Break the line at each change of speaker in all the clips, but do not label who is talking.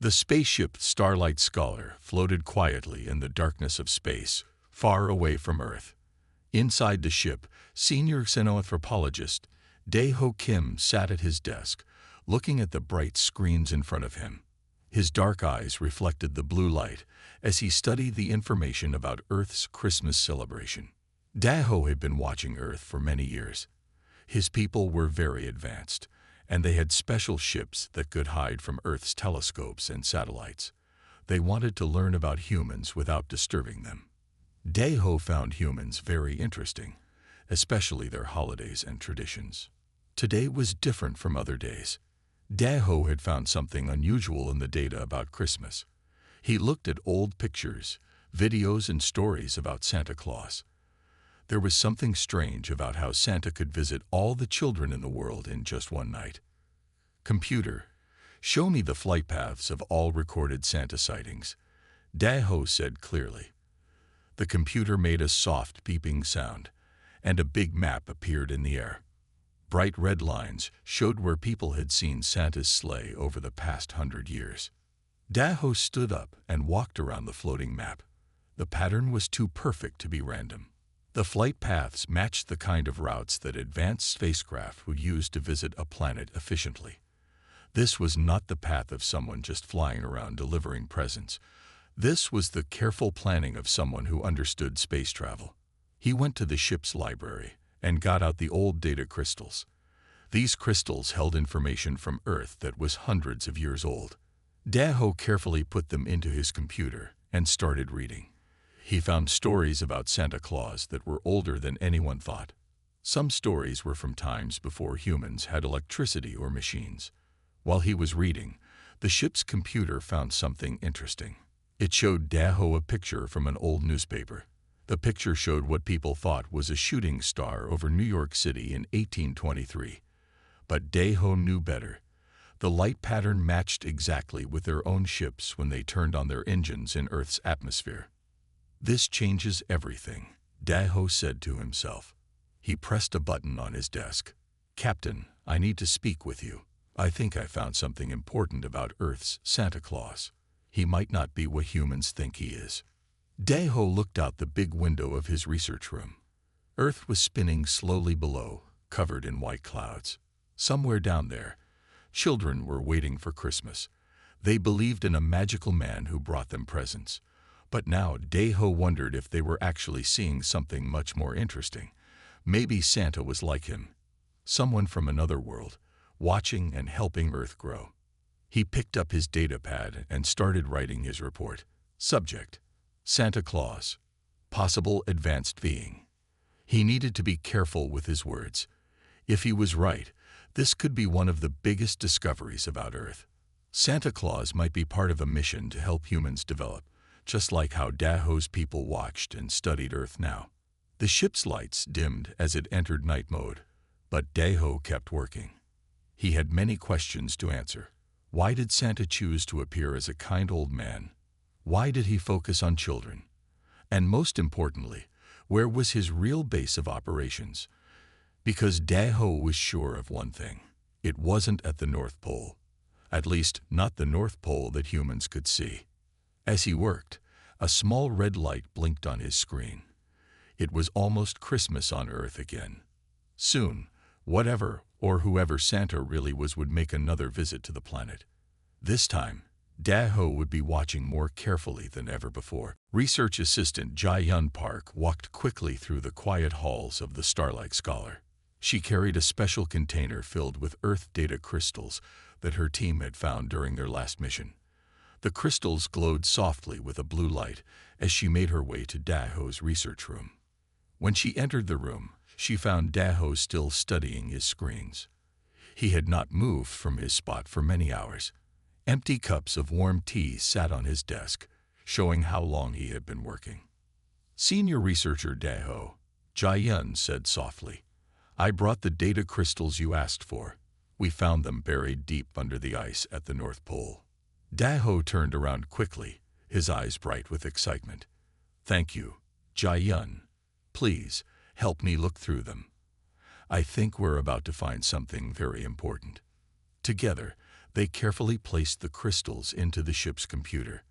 The spaceship Starlight Scholar floated quietly in the darkness of space, far away from Earth. Inside the ship, senior xenoanthropologist Dae-ho Kim sat at his desk, looking at the bright screens in front of him. His dark eyes reflected the blue light as he studied the information about Earth's Christmas celebration. Dae-ho had been watching Earth for many years. His people were very advanced, and they had special ships that could hide from Earth's telescopes and satellites. They wanted to learn about humans without disturbing them. Dae-ho found humans very interesting, especially their holidays and traditions. Today was different from other days. Dae-ho had found something unusual in the data about Christmas. He looked at old pictures, videos, and stories about Santa Claus. There was something strange about how Santa could visit all the children in the world in just one night. Computer, show me the flight paths of all recorded Santa sightings, Dae-ho said clearly. The computer made a soft beeping sound, and a big map appeared in the air. Bright red lines showed where people had seen Santa's sleigh over the past 100 years. Dae-ho stood up and walked around the floating map. The pattern was too perfect to be random. The flight paths matched the kind of routes that advanced spacecraft would use to visit a planet efficiently. This was not the path of someone just flying around delivering presents. This was the careful planning of someone who understood space travel. He went to the ship's library and got out the old data crystals. These crystals held information from Earth that was hundreds of years old. Dae-ho carefully put them into his computer and started reading. He found stories about Santa Claus that were older than anyone thought. Some stories were from times before humans had electricity or machines. While he was reading, the ship's computer found something interesting. It showed Dae-ho a picture from an old newspaper. The picture showed what people thought was a shooting star over New York City in 1823. But Dae-ho knew better. The light pattern matched exactly with their own ships when they turned on their engines in Earth's atmosphere. This changes everything, Dae-ho said to himself. He pressed a button on his desk. Captain, I need to speak with you. I think I found something important about Earth's Santa Claus. He might not be what humans think he is. Dae-ho looked out the big window of his research room. Earth was spinning slowly below, covered in white clouds. Somewhere down there, children were waiting for Christmas. They believed in a magical man who brought them presents. But now Dae-ho wondered if they were actually seeing something much more interesting. Maybe Santa was like him, someone from another world, watching and helping Earth grow. He picked up his data pad and started writing his report. Subject: Santa Claus, possible advanced being. He needed to be careful with his words. If he was right, this could be one of the biggest discoveries about Earth. Santa Claus might be part of a mission to help humans develop, just like how Dae-ho's people watched and studied Earth now. The ship's lights dimmed as it entered night mode, but Dae-ho kept working. He had many questions to answer. Why did Santa choose to appear as a kind old man? Why did he focus on children? And most importantly, where was his real base of operations? Because Dae-ho was sure of one thing. It wasn't at the North Pole. At least, not the North Pole that humans could see. As he worked, a small red light blinked on his screen. It was almost Christmas on Earth again. Soon, whatever or whoever Santa really was would make another visit to the planet. This time, Dae-ho would be watching more carefully than ever before. Research assistant Jae-yun Park walked quickly through the quiet halls of the Starlight Scholar. She carried a special container filled with Earth data crystals that her team had found during their last mission. The crystals glowed softly with a blue light as she made her way to Dae-ho's research room. When she entered the room, she found Dae-ho still studying his screens. He had not moved from his spot for many hours. Empty cups of warm tea sat on his desk, showing how long he had been working. Senior researcher Dae-ho, Jae-yun said softly, I brought the data crystals you asked for. We found them buried deep under the ice at the North Pole. Dae-ho turned around quickly, his eyes bright with excitement. Thank you, Jae-yun. Please, help me look through them. I think we're about to find something very important. Together, They carefully placed the crystals into the ship's computer.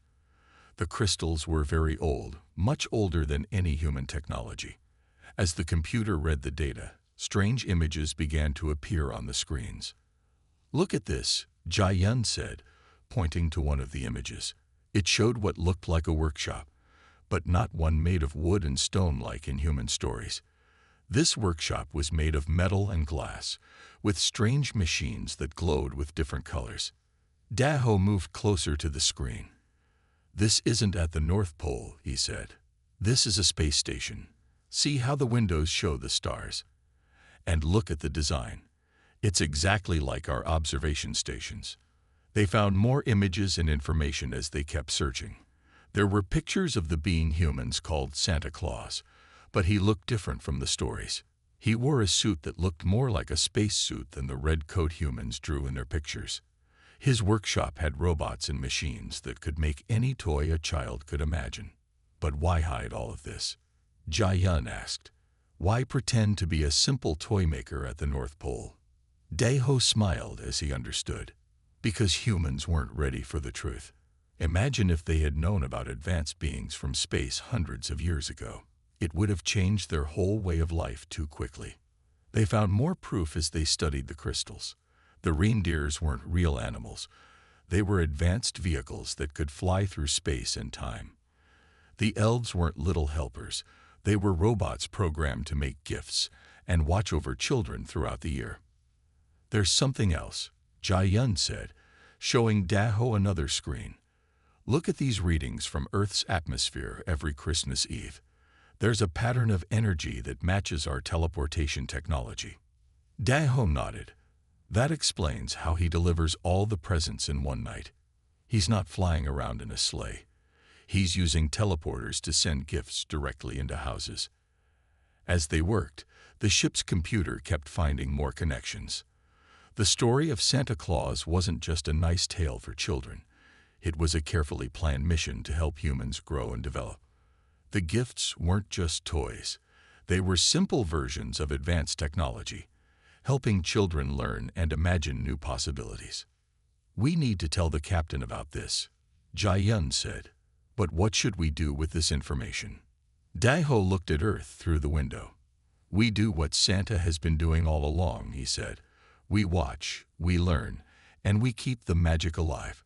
The crystals were very old, much older than any human technology. As the computer read the data, strange images began to appear on the screens. "Look at this," Jai-Yun said, pointing to one of the images. It showed what looked like a workshop, but not one made of wood and stone like in human stories. This workshop was made of metal and glass, with strange machines that glowed with different colors. Daho moved closer to the screen. "This isn't at the North Pole," he said. "This is a space station. See how the windows show the stars. And look at the design. It's exactly like our observation stations." They found more images and information as they kept searching. There were pictures of the being humans called Santa Claus, but he looked different from the stories. He wore a suit that looked more like a space suit than the red coat humans drew in their pictures. His workshop had robots and machines that could make any toy a child could imagine. But why hide all of this? Jai-Yun asked. Why pretend to be a simple toy maker at the North Pole? Daho smiled as he understood. Because humans weren't ready for the truth. Imagine if they had known about advanced beings from space hundreds of years ago. It would have changed their whole way of life too quickly. They found more proof as they studied the crystals. The reindeers weren't real animals. They were advanced vehicles that could fly through space and time. The elves weren't little helpers. They were robots programmed to make gifts and watch over children throughout the year. "There's something else," Jai-Yun said, showing Daho another screen. "Look at these readings from Earth's atmosphere every Christmas Eve. There's a pattern of energy that matches our teleportation technology." Daho nodded. That explains how he delivers all the presents in one night. He's not flying around in a sleigh. He's using teleporters to send gifts directly into houses. As they worked, the ship's computer kept finding more connections. The story of Santa Claus wasn't just a nice tale for children. It was a carefully planned mission to help humans grow and develop. The gifts weren't just toys. They were simple versions of advanced technology, helping children learn and imagine new possibilities. "We need to tell the captain about this," Jai-Yun said. "But what should we do with this information?" Daho looked at Earth through the window. "We do what Santa has been doing all along," he said. "We watch, we learn, and we keep the magic alive.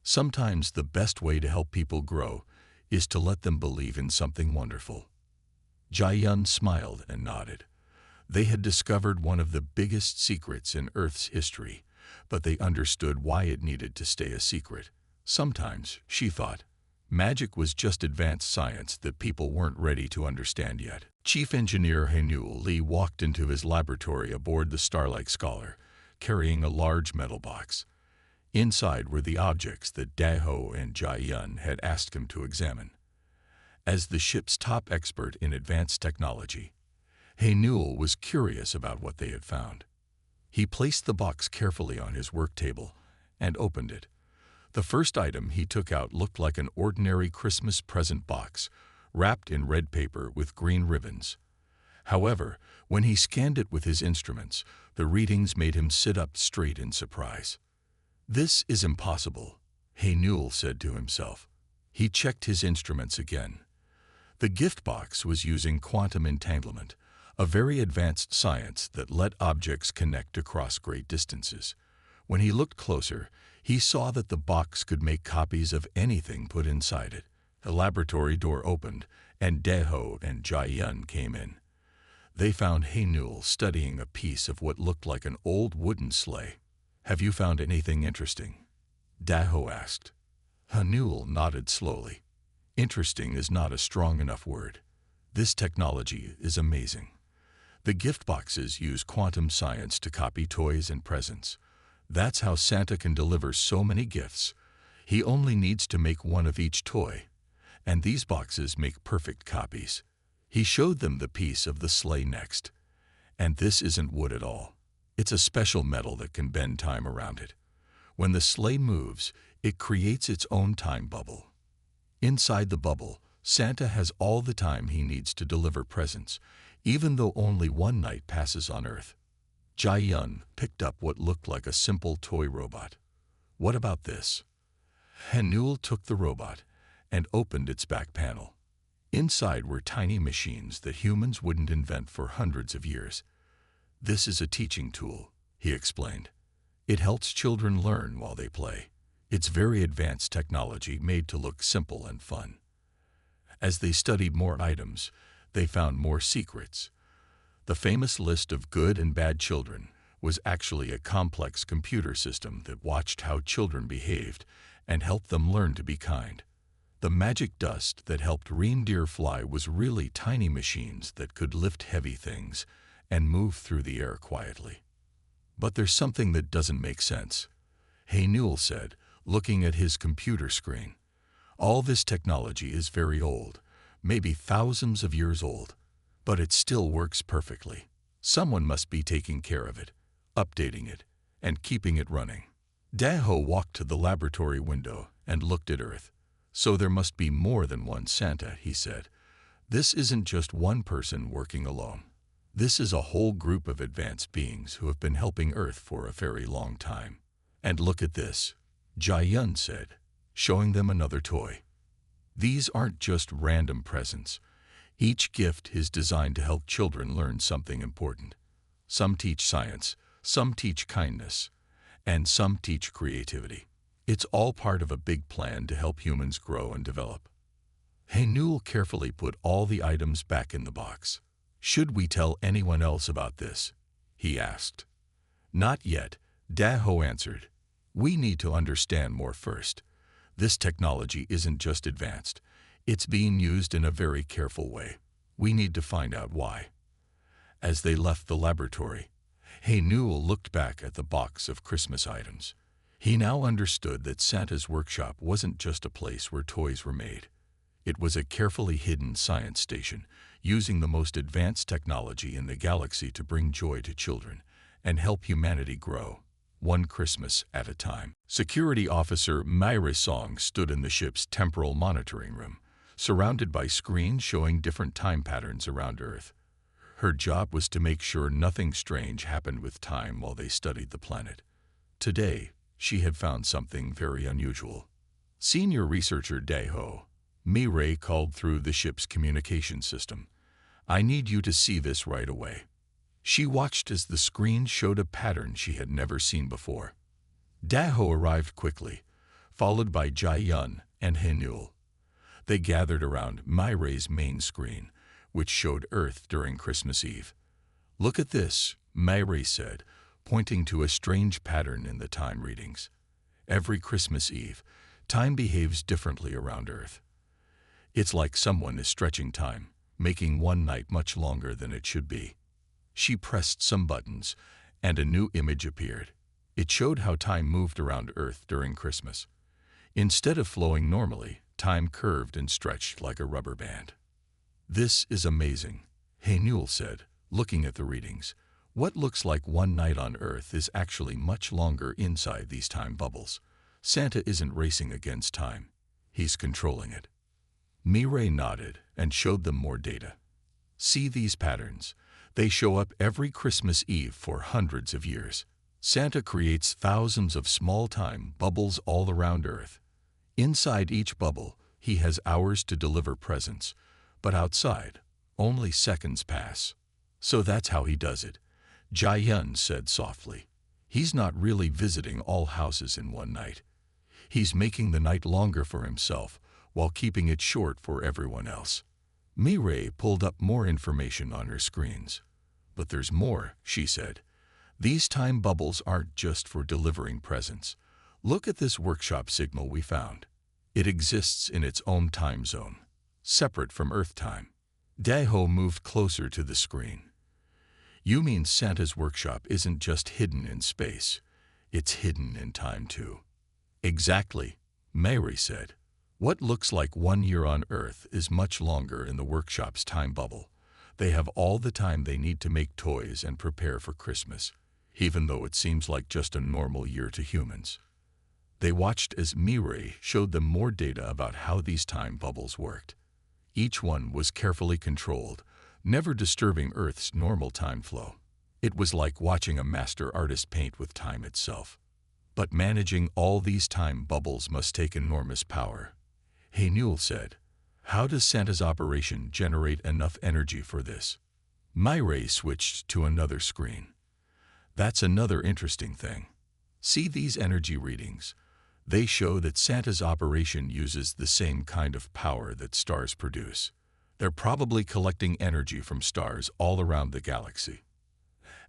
Sometimes the best way to help people grow is to let them believe in something wonderful." Jai-Yun smiled and nodded. They had discovered one of the biggest secrets in Earth's history, but they understood why it needed to stay a secret. Sometimes, she thought, magic was just advanced science that people weren't ready to understand yet. Chief Engineer Hainul Lee walked into his laboratory aboard the Starlight Scholar, carrying a large metal box. Inside were the objects that Daho and Jai-Yun had asked him to examine. As the ship's top expert in advanced technology, Hainul was curious about what they had found. He placed the box carefully on his work table and opened it. The first item he took out looked like an ordinary Christmas present box, wrapped in red paper with green ribbons. However, when he scanned it with his instruments, the readings made him sit up straight in surprise. "This is impossible," Hainul said to himself. He checked his instruments again. The gift box was using quantum entanglement, a very advanced science that let objects connect across great distances. When he looked closer, he saw that the box could make copies of anything put inside it. The laboratory door opened, and Daho and Jai-Yun came in. They found Hainul studying a piece of what looked like an old wooden sleigh. "Have you found anything interesting?" Daho asked. Hainul nodded slowly. "Interesting is not a strong enough word. This technology is amazing. The gift boxes use quantum science to copy toys and presents. That's how Santa can deliver so many gifts. He only needs to make one of each toy, and these boxes make perfect copies." He showed them the piece of the sleigh next. "And this isn't wood at all. It's a special metal that can bend time around it. When the sleigh moves, it creates its own time bubble. Inside the bubble, Santa has all the time he needs to deliver presents, even though only one night passes on Earth." Jai-Yun picked up what looked like a simple toy robot. What about this? Hanul took the robot and opened its back panel. Inside were tiny machines that humans wouldn't invent for hundreds of years. This is a teaching tool, he explained. It helps children learn while they play. It's very advanced technology made to look simple and fun. As they studied more items, they found more secrets. The famous list of good and bad children was actually a complex computer system that watched how children behaved and helped them learn to be kind. The magic dust that helped reindeer fly was really tiny machines that could lift heavy things and move through the air quietly. But there's something that doesn't make sense, Hanul said, looking at his computer screen. All this technology is very old, maybe thousands of years old, but it still works perfectly. Someone must be taking care of it, updating it, and keeping it running. Daho walked to the laboratory window and looked at Earth. So there must be more than one Santa, he said. This isn't just one person working alone. This is a whole group of advanced beings who have been helping Earth for a very long time. And look at this, Jai-yun said, showing them another toy. These aren't just random presents. Each gift is designed to help children learn something important. Some teach science, some teach kindness, and some teach creativity. It's all part of a big plan to help humans grow and develop. Hanul carefully put all the items back in the box. Should we tell anyone else about this? He asked. Not yet, Daho answered. We need to understand more first. This technology isn't just advanced. It's being used in a very careful way. We need to find out why. As they left the laboratory, Hanul looked back at the box of Christmas items. He now understood that Santa's workshop wasn't just a place where toys were made. It was a carefully hidden science station, using the most advanced technology in the galaxy to bring joy to children and help humanity grow, one Christmas at a time. Security Officer Myra Song stood in the ship's temporal monitoring room, surrounded by screens showing different time patterns around Earth. Her job was to make sure nothing strange happened with time while they studied the planet. Today, she had found something very unusual. Senior researcher Daho, Mireille called through the ship's communication system. I need you to see this right away. She watched as the screen showed a pattern she had never seen before. Daho arrived quickly, followed by Jai-yun and Hanul. They gathered around Mireille's main screen, which showed Earth during Christmas Eve. Look at this, Mireille said, pointing to a strange pattern in the time readings. Every Christmas Eve, time behaves differently around Earth. It's like someone is stretching time, making one night much longer than it should be. She pressed some buttons, and a new image appeared. It showed how time moved around Earth during Christmas. Instead of flowing normally, time curved and stretched like a rubber band. This is amazing, Hanul said, looking at the readings. What looks like one night on Earth is actually much longer inside these time bubbles. Santa isn't racing against time. He's controlling it. Mireille nodded and showed them more data. See these patterns. They show up every Christmas Eve for hundreds of years. Santa creates thousands of small time bubbles all around Earth. Inside each bubble, he has hours to deliver presents, but outside, only seconds pass. So that's how he does it, Jai-yun said softly. He's not really visiting all houses in one night. He's making the night longer for himself while keeping it short for everyone else. Mireille pulled up more information on her screens. But there's more, she said. These time bubbles aren't just for delivering presents. Look at this workshop signal we found. It exists in its own time zone, separate from Earth time. Daho moved closer to the screen. You mean Santa's workshop isn't just hidden in space, it's hidden in time too. Exactly, Mary said. What looks like 1 year on Earth is much longer in the workshop's time bubble. They have all the time they need to make toys and prepare for Christmas, even though it seems like just a normal year to humans. They watched as Mireille showed them more data about how these time bubbles worked. Each one was carefully controlled, never disturbing Earth's normal time flow. It was like watching a master artist paint with time itself. But managing all these time bubbles must take enormous power. Hey Newell said, how does Santa's operation generate enough energy for this? Myray switched to another screen. That's another interesting thing. See these energy readings. They show that Santa's operation uses the same kind of power that stars produce. They're probably collecting energy from stars all around the galaxy.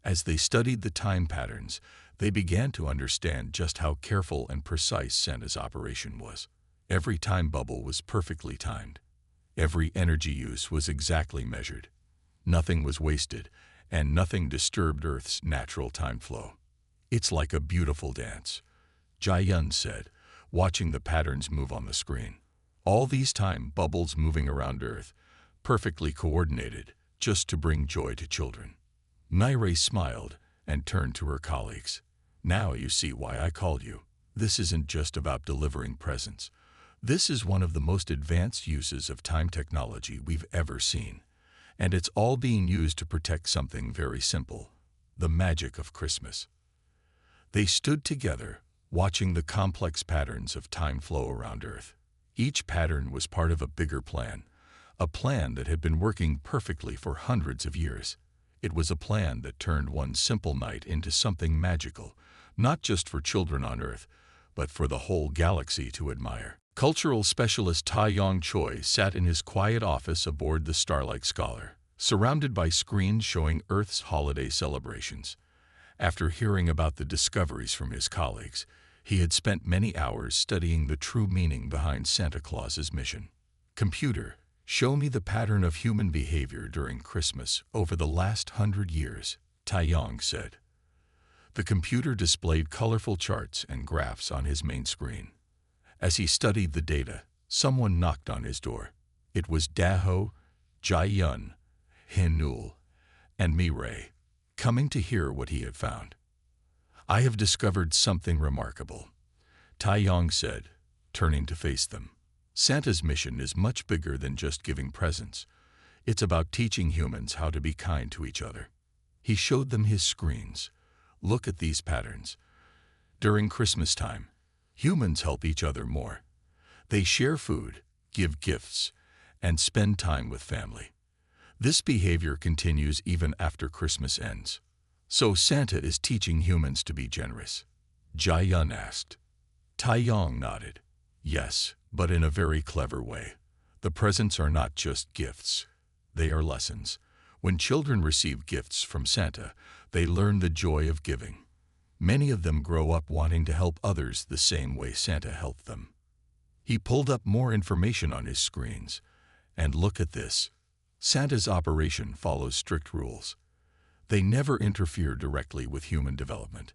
As they studied the time patterns, they began to understand just how careful and precise Santa's operation was. Every time bubble was perfectly timed. Every energy use was exactly measured. Nothing was wasted, and nothing disturbed Earth's natural time flow. It's like a beautiful dance, Jai-yun said, watching the patterns move on the screen. All these time bubbles moving around Earth, perfectly coordinated, just to bring joy to children. Myray smiled and turned to her colleagues. Now you see why I called you. This isn't just about delivering presents. This is one of the most advanced uses of time technology we've ever seen. And it's all being used to protect something very simple, the magic of Christmas. They stood together, watching the complex patterns of time flow around Earth. Each pattern was part of a bigger plan, a plan that had been working perfectly for hundreds of years. It was a plan that turned one simple night into something magical, not just for children on Earth, but for the whole galaxy to admire. Cultural specialist Ta-Yong Choi sat in his quiet office aboard the Starlight Scholar, surrounded by screens showing Earth's holiday celebrations. After hearing about the discoveries from his colleagues, he had spent many hours studying the true meaning behind Santa Claus's mission. Computer, show me the pattern of human behavior during Christmas over the last 100 years, Ta-Yong said. The computer displayed colorful charts and graphs on his main screen. As he studied the data, someone knocked on his door. It was Daho, Jai-yun, Hin Newell, and Myray, coming to hear what he had found. I have discovered something remarkable, Ta-Yong said, turning to face them. Santa's mission is much bigger than just giving presents. It's about teaching humans how to be kind to each other. He showed them his screens. Look at these patterns. During Christmas time, humans help each other more. They share food, give gifts, and spend time with family. This behavior continues even after Christmas ends. So Santa is teaching humans to be generous? Jai-yun asked. Ta-Yong nodded. Yes, but in a very clever way. The presents are not just gifts. They are lessons. When children receive gifts from Santa, they learn the joy of giving. Many of them grow up wanting to help others the same way Santa helped them. He pulled up more information on his screens. And look at this. Santa's operation follows strict rules. They never interfere directly with human development.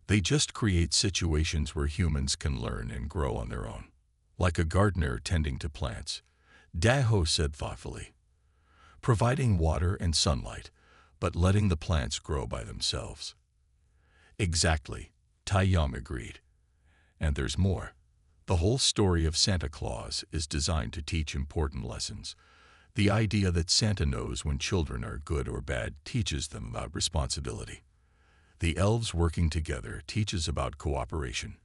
They just create situations where humans can learn and grow on their own. Like a gardener tending to plants, Daho said thoughtfully. Providing water and sunlight, but letting the plants grow by themselves. Exactly, Ta-Yong agreed. And there's more. The whole story of Santa Claus is designed to teach important lessons. The idea that Santa knows when children are good or bad teaches them about responsibility. The elves working together teaches about cooperation.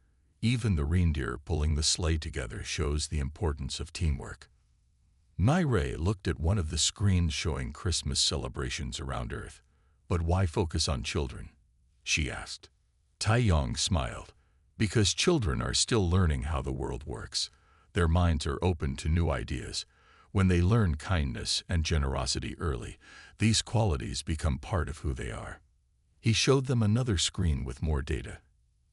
Even the reindeer pulling the sleigh together shows the importance of teamwork. Myray looked at one of the screens showing Christmas celebrations around Earth. But why focus on children? She asked. Ta-Yong smiled. Because children are still learning how the world works. Their minds are open to new ideas. When they learn kindness and generosity early, these qualities become part of who they are. He showed them another screen with more data.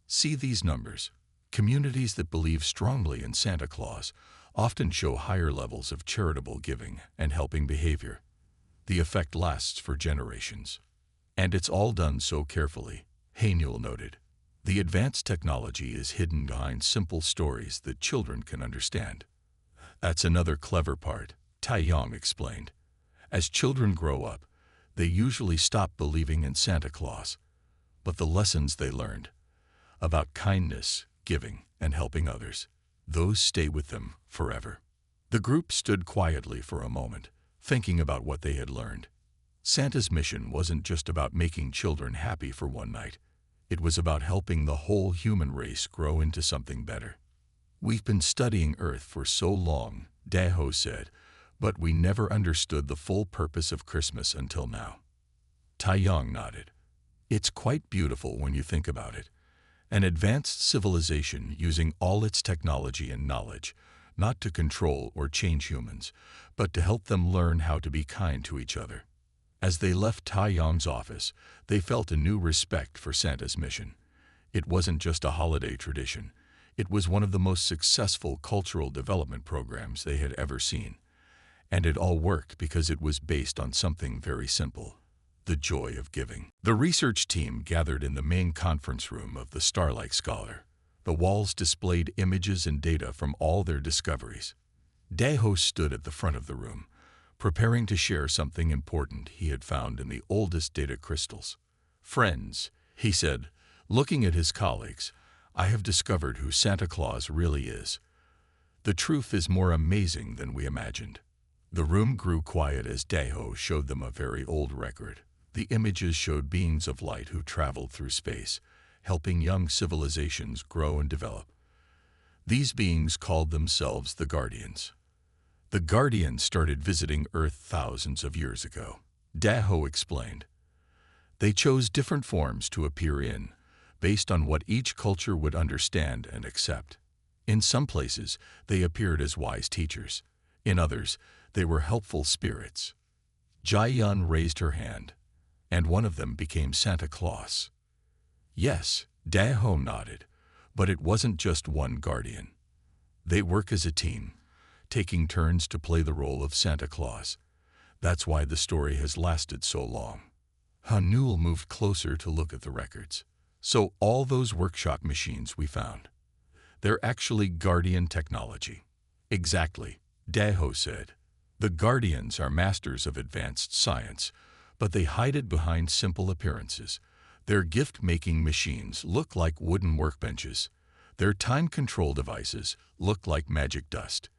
See these numbers. Communities that believe strongly in Santa Claus often show higher levels of charitable giving and helping behavior. The effect lasts for generations. And it's all done so carefully, Hanuel noted. The advanced technology is hidden behind simple stories that children can understand. That's another clever part, Ta-Yong explained. As children grow up, they usually stop believing in Santa Claus. But the lessons they learned about kindness, giving, and helping others, those stay with them forever. The group stood quietly for a moment, thinking about what they had learned. Santa's mission wasn't just about making children happy for one night. It was about helping the whole human race grow into something better. "We've been studying Earth for so long," Daho said, "but we never understood the full purpose of Christmas until now." Taeyong nodded. "It's quite beautiful when you think about it. An advanced civilization using all its technology and knowledge, not to control or change humans, but to help them learn how to be kind to each other." As they left Taeyong's office, they felt a new respect for Santa's mission. It wasn't just a holiday tradition. It was one of the most successful cultural development programs they had ever seen. And it all worked because it was based on something very simple: the joy of giving. The research team gathered in the main conference room of the Starlight Scholar. The walls displayed images and data from all their discoveries. Daho stood at the front of the room, preparing to share something important he had found in the oldest data crystals. "Friends," he said, looking at his colleagues, "I have discovered who Santa Claus really is. The truth is more amazing than we imagined." The room grew quiet as Daho showed them a very old record. The images showed beings of light who traveled through space, helping young civilizations grow and develop. These beings called themselves the Guardians. The Guardians started visiting Earth thousands of years ago, Daho explained. They chose different forms to appear in, based on what each culture would understand and accept. In some places, they appeared as wise teachers. In others, they were helpful spirits. Jai-yun raised her hand, and one of them became Santa Claus. Yes, Daho nodded, but it wasn't just one guardian. They work as a team, taking turns to play the role of Santa Claus. That's why the story has lasted so long. Hanul moved closer to look at the records. "So all those workshop machines we found, they're actually Guardian technology." "Exactly," Daho said. "The Guardians are masters of advanced science, but they hide it behind simple appearances. Their gift-making machines look like wooden workbenches. Their time control devices look like magic dust.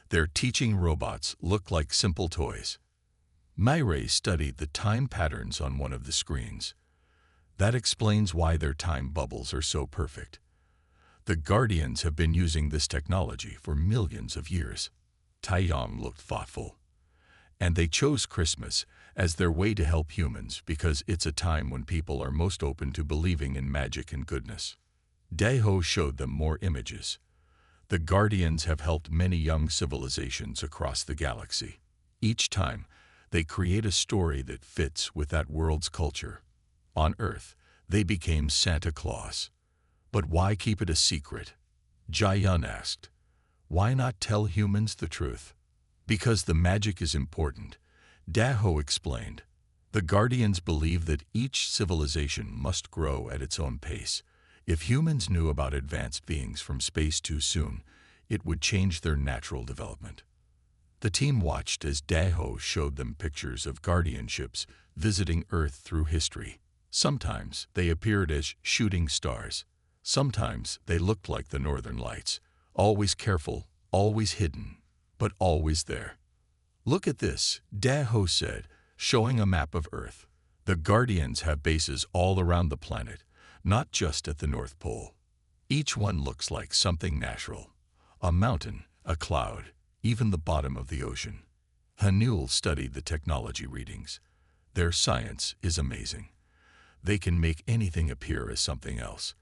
Their teaching robots look like simple toys." Myre studied the time patterns on one of the screens. "That explains why their time bubbles are so perfect. The Guardians have been using this technology for millions of years." Taeyong looked thoughtful. "And they chose Christmas as their way to help humans because it's a time when people are most open to believing in magic and goodness." Daho showed them more images. The Guardians have helped many young civilizations across the galaxy. Each time, they create a story that fits with that world's culture. On Earth, they became Santa Claus. "But why keep it a secret?" Jai-yun asked. "Why not tell humans the truth?" "Because the magic is important," Daho explained. "The Guardians believe that each civilization must grow at its own pace. If humans knew about advanced beings from space too soon, it would change their natural development." The team watched as Daho showed them pictures of guardian ships visiting Earth through history. Sometimes they appeared as shooting stars. Sometimes they looked like the Northern Lights, always careful, always hidden, but always there. "Look at this," Daho said, showing a map of Earth. "The Guardians have bases all around the planet, not just at the North Pole. Each one looks like something natural. A mountain, a cloud, even the bottom of the ocean." Hanul studied the technology readings. Their science is amazing. They can make anything appear as something else.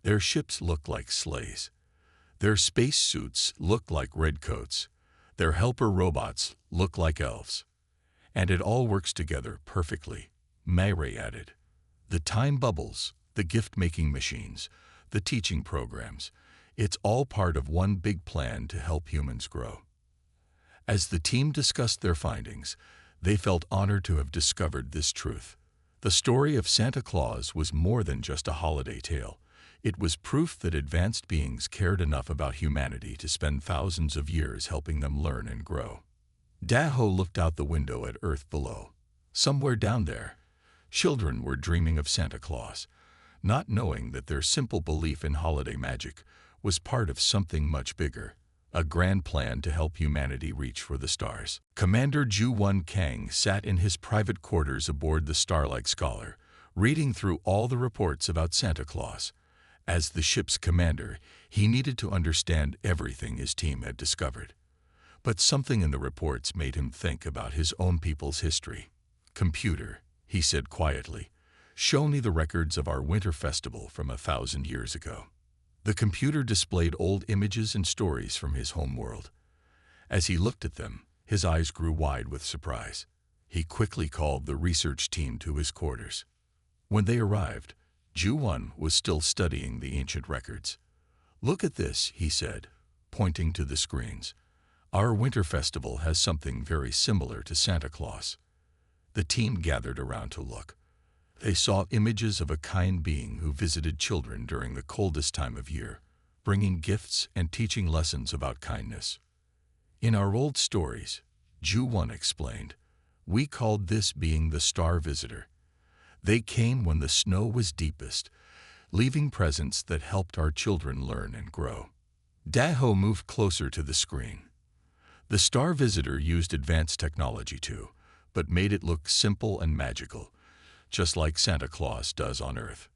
Their ships look like sleighs. Their space suits look like redcoats. Their helper robots look like elves. And it all works together perfectly, Myre added. The time bubbles, the gift-making machines, the teaching programs, it's all part of one big plan to help humans grow. As the team discussed their findings, they felt honored to have discovered this truth. The story of Santa Claus was more than just a holiday tale. It was proof that advanced beings cared enough about humanity to spend thousands of years helping them learn and grow. Daho looked out the window at Earth below. Somewhere down there, children were dreaming of Santa Claus, not knowing that their simple belief in holiday magic was part of something much bigger, a grand plan to help humanity reach for the stars. Commander Ju-Won Kang sat in his private quarters aboard the Starlight Scholar, reading through all the reports about Santa Claus. As the ship's commander, he needed to understand everything his team had discovered. But something in the reports made him think about his own people's history. "Computer," he said quietly, "show me the records of our winter festival from 1,000 years ago." The computer displayed old images and stories from his home world. As he looked at them, his eyes grew wide with surprise. He quickly called the research team to his quarters. When they arrived, Ju-1 was still studying the ancient records. "Look at this," he said, pointing to the screens. "Our winter festival has something very similar to Santa Claus." The team gathered around to look. They saw images of a kind being who visited children during the coldest time of year, bringing gifts and teaching lessons about kindness. "In our old stories," Ju-1 explained, "we called this being the Star Visitor. They came when the snow was deepest, leaving presents that helped our children learn and grow." Daho moved closer to the screen. The Star Visitor used advanced technology too, but made it look simple and magical, just like Santa Claus does on Earth.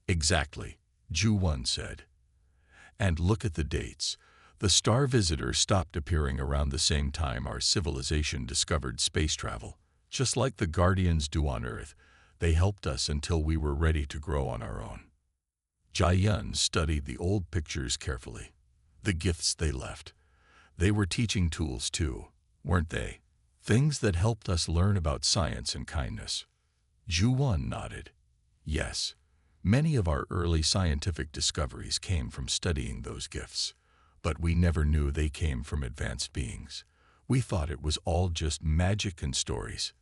"Exactly," Ju-1 said. "And look at the dates. The Star Visitor stopped appearing around the same time our civilization discovered space travel. Just like the Guardians do on Earth, they helped us until we were ready to grow on our own." Jae-yun studied the old pictures carefully. The gifts they left. They were teaching tools too, weren't they? Things that helped us learn about science and kindness. Ju-1 nodded. "Yes, many of our early scientific discoveries came from studying those gifts. But we never knew they came from advanced beings. We thought it was all just magic and stories."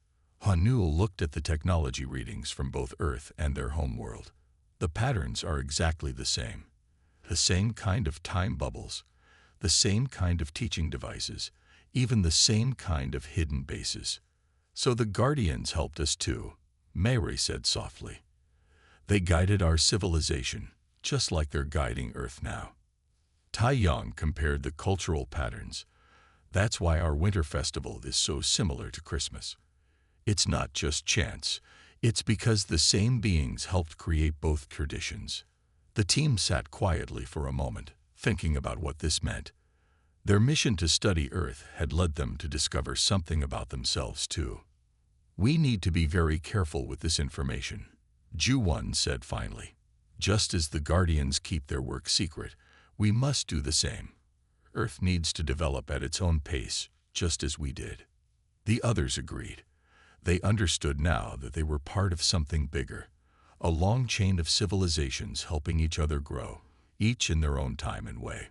Hanul looked at the technology readings from both Earth and their homeworld. The patterns are exactly the same. The same kind of time bubbles, the same kind of teaching devices, even the same kind of hidden bases. "So the Guardians helped us too," Mary said softly. "They guided our civilization, just like they're guiding Earth now." Taeyong compared the cultural patterns. "That's why our winter festival is so similar to Christmas. It's not just chance. It's because the same beings helped create both traditions." The team sat quietly for a moment, thinking about what this meant. Their mission to study Earth had led them to discover something about themselves too. "We need to be very careful with this information," Ju-1 said finally. "Just as the Guardians keep their work secret, we must do the same. Earth needs to develop at its own pace, just as we did." The others agreed. They understood now that they were part of something bigger, a long chain of civilizations helping each other grow, each in their own time and way.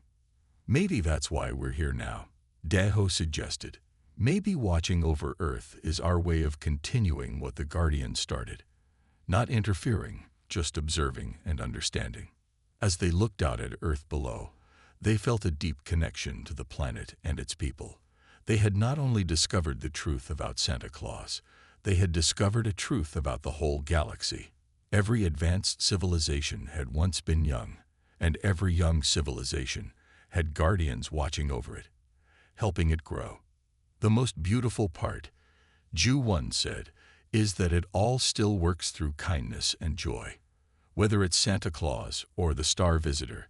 "Maybe that's why we're here now," Daho suggested. "Maybe watching over Earth is our way of continuing what the Guardians started. Not interfering, just observing and understanding." As they looked out at Earth below, they felt a deep connection to the planet and its people. They had not only discovered the truth about Santa Claus, they had discovered a truth about the whole galaxy. Every advanced civilization had once been young, and every young civilization had guardians watching over it, helping it grow. "The most beautiful part," Ju-1 said, "is that it all still works through kindness and joy. Whether it's Santa Claus or the Star Visitor,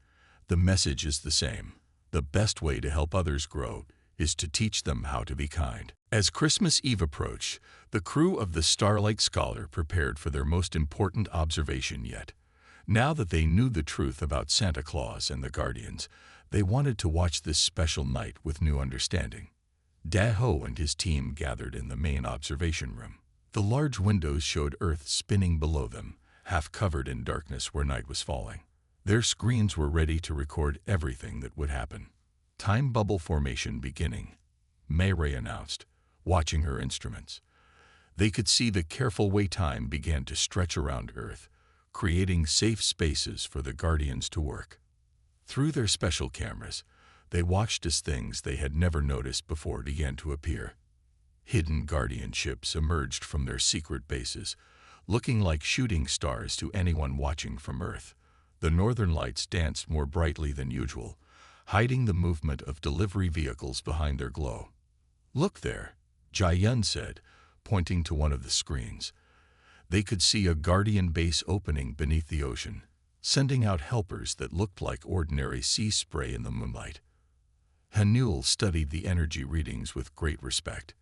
the message is the same. The best way to help others grow is to teach them how to be kind." As Christmas Eve approached, the crew of the Starlight Scholar prepared for their most important observation yet. Now that they knew the truth about Santa Claus and the Guardians, they wanted to watch this special night with new understanding. Daho and his team gathered in the main observation room. The large windows showed Earth spinning below them, half covered in darkness where night was falling. Their screens were ready to record everything that would happen. "Time bubble formation beginning," Mayray announced, watching her instruments. They could see the careful way time began to stretch around Earth, creating safe spaces for the Guardians to work. Through their special cameras, they watched as things they had never noticed before began to appear. Hidden Guardian ships emerged from their secret bases, looking like shooting stars to anyone watching from Earth. The northern lights danced more brightly than usual, hiding the movement of delivery vehicles behind their glow. "Look there," Jae-yun said, pointing to one of the screens. They could see a guardian base opening beneath the ocean, sending out helpers that looked like ordinary sea spray in the moonlight. Hanul studied the energy readings with great respect.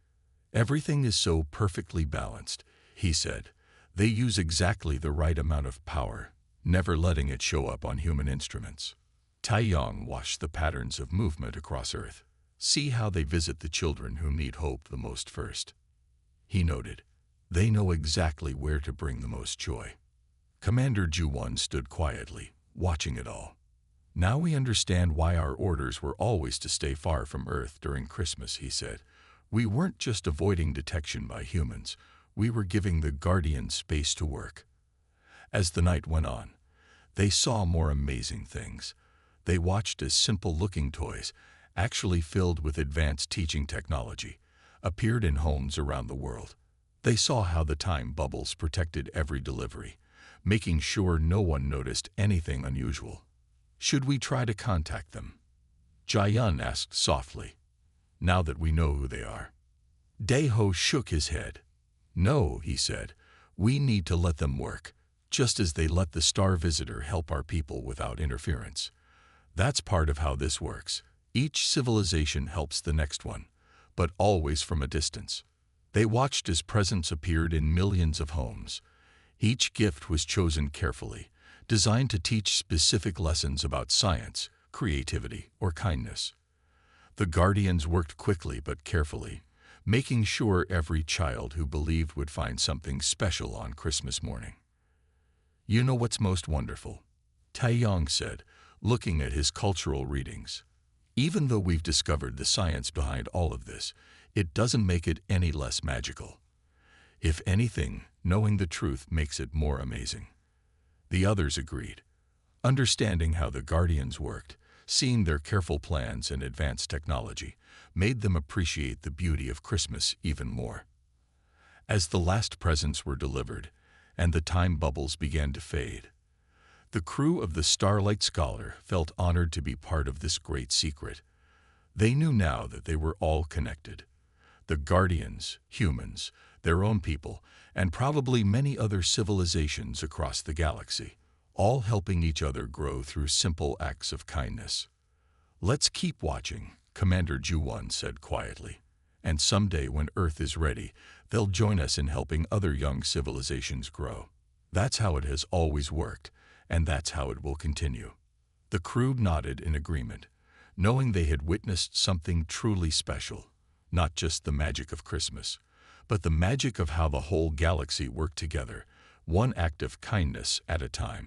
"Everything is so perfectly balanced," he said. "They use exactly the right amount of power, never letting it show up on human instruments." Taiyang watched the patterns of movement across Earth. "See how they visit the children who need hope the most first," he noted. "They know exactly where to bring the most joy." Commander Ju-won stood quietly, watching it all. "Now we understand why our orders were always to stay far from Earth during Christmas," he said. "We weren't just avoiding detection by humans, we were giving the Guardians space to work." As the night went on, they saw more amazing things. They watched as simple-looking toys, actually filled with advanced teaching technology, appeared in homes around the world. They saw how the time bubbles protected every delivery, making sure no one noticed anything unusual. "Should we try to contact them?" Jae-yun asked softly. "Now that we know who they are." Dae-ho shook his head. "No," he said. "We need to let them work, just as they let the Star Visitor help our people without interference. That's part of how this works. Each civilization helps the next one, but always from a distance." They watched as presents appeared in millions of homes. Each gift was chosen carefully, designed to teach specific lessons about science, creativity, or kindness. The Guardians worked quickly but carefully, making sure every child who believed would find something special on Christmas morning. "You know what's most wonderful?" Taeyong said, looking at his cultural readings. "Even though we've discovered the science behind all of this, it doesn't make it any less magical. If anything, knowing the truth makes it more amazing." The others agreed. Understanding how the Guardians worked, seeing their careful plans and advanced technology, made them appreciate the beauty of Christmas even more. As the last presents were delivered, and the time bubbles began to fade, the crew of the Starlight Scholar felt honored to be part of this great secret. They knew now that they were all connected. The Guardians, humans, their own people, and probably many other civilizations across the galaxy, all helping each other grow through simple acts of kindness. "Let's keep watching," Commander Ju-won said quietly. "And someday when Earth is ready, they'll join us in helping other young civilizations grow. That's how it has always worked, and that's how it will continue." The crew nodded in agreement, knowing they had witnessed something truly special, not just the magic of Christmas, but the magic of how the whole galaxy worked together, one act of kindness at a time.